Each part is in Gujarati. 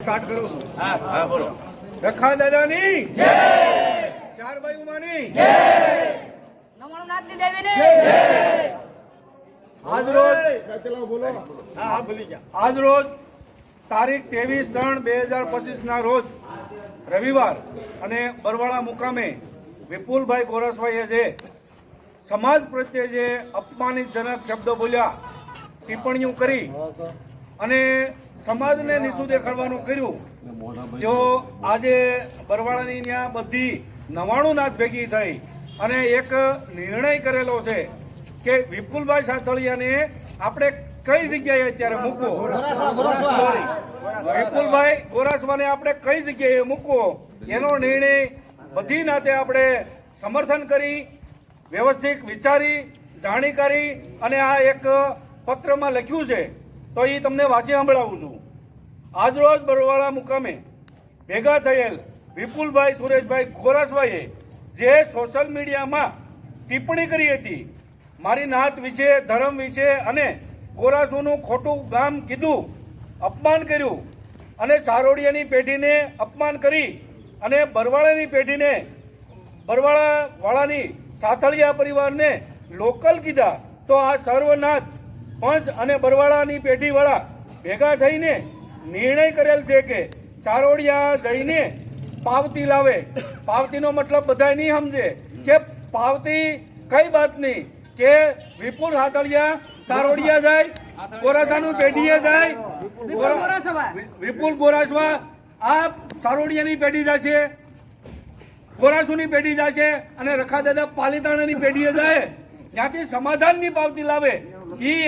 સ્ટાર્ટ કરું છું. હા બોલો. રખા દાદાની જય, ચાર ભાઈ ઉમાની જય, નમણનાથની દેવીની જય. આજ રોજ તારીખ 23/3/2025 ના રોજ રવિવાર અને બરવાળા મુકામે વિપુલભાઈ ગોરસભાઈએ જે સમાજ પ્રત્યે જે અપમાનિતજનક શબ્દો બોલ્યા, ટિપ્પણીઓ કરી અને સમાજને નીચું દેખાડવાનું કર્યું, જો આજે બરવાળાની ત્યાં બધી 99 નાથ ભેગી થઈ અને એક નિર્ણય કરેલો છે કે વિપુલભાઈ સાતળિયાને આપણે કઈ જગ્યાએ અત્યારે મૂકવો, વિપુલભાઈ ગોરાસવાને આપણે કઈ જગ્યાએ મૂકવો, એનો નિર્ણય બધી નાતે આપણે સમર્થન કરી, વ્યવસ્થિત વિચારી, જાણી કરી અને આ એક પત્રમાં લખ્યું છે. તો એ તમને વાંચી સંભળાવું છું. આજરોજ બરવાળા મુકામે ભેગા થયેલ વિપુલભાઈ સુરેશભાઈ ગોરાસભાઈએ જે સોશિયલ મીડિયામાં ટિપ્પણી કરી હતી, મારી નાત વિશે, ધર્મ વિશે અને ગોરાસુનું ખોટું ગામ કીધું, અપમાન કર્યું અને સારોડિયાની પેઢીને અપમાન કરી અને બરવાળાની પેઢીને, બરવાળાવાળાની સાતળિયા પરિવારને લોકલ કીધા, તો આ સર્વનાથ પંચ અને બરવાળાની પેઢીવાળા ભેગા થઈને નિર્ણય કરેલ છે કે સારોડિયા જઈને પાવતી લાવે. પાવતીનો મતલબ બધા નહીં સમજે કે પાવતી કઈ વાતની, કે વિપુલ સાતળિયા સારોડિયા જાય, ગોરાસાનું પેઢીએ જાય, વિપુલ ગોરાસવા આ સારોડિયાની પેઢી જશે, ગોરાસુની પેઢી જશે અને રખા દાદા પાલીતાણાની પેઢીએ જાય. ત્યાંથી સમાધાનની પાવતી લાવે.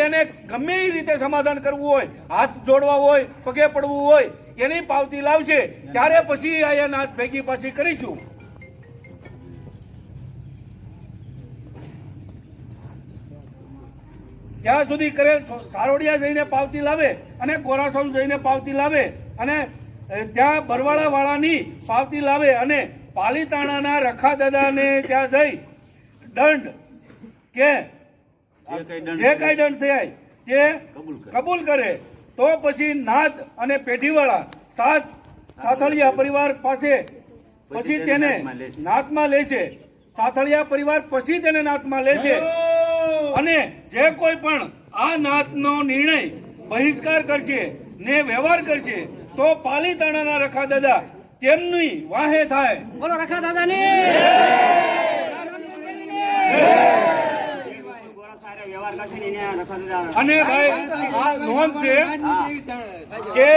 એને ગમે એ રીતે સમાધાન કરવું હોય, હાથ જોડવા હોય, પગે પડવું હોય, એની પાવતી લાવશે, ત્યારે પછી આ નાથ ભેગી પાછી કરીશું. ત્યાં સુધી કરેલ સારોડિયા જઈને પાવતી લાવે અને ગોરાસૌ જઈને પાવતી લાવે અને ત્યાં બરવાળા વાળાની પાવતી લાવે અને પાલીતાણાના રખા દાદાને ત્યાં જઈ દંડ કે જે કઈ દંડ થાય તે કબૂલ કરે, તો પછી નાથ અને પેઢીવાળા સાતળિયા પરિવાર પાસે પછી તેને નાથમાં લેશે. સાતળિયા પરિવાર પછી તેને નાથમાં લેશે અને જે કોઈ પણ આ નાથનો નિર્ણય બહિષ્કાર કરશે ને વ્યવહાર કરશે, તો પાલીતાણાના રખા દાદા તેમની વાહે થાય. બોલો રખા દાદાની. અને ભાઈ આ નોંધ છે કે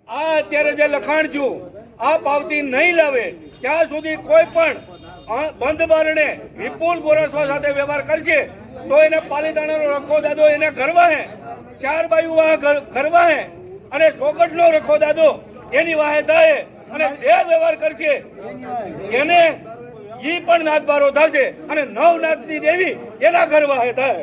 આ અત્યારે જે લખાણ છું, આ પાવતી નહીં લાવે ત્યાં સુધી કોઈ પણ બંધ બારણે વિપુલ ગોરસવા સાથે વ્યવહાર કરશે, તો એને પાલીતાણાનો રખો દાદો એને ગરવા હે, ચાર બાયુ વાહ ગરવા હે અને સોગટનો રખો દાદો એની વાહે થાય અને જે વ્યવહાર કરશે એને ઈ પણ નાથબારો થશે અને નવનાથની દેવી એના ગરવા હે થાય.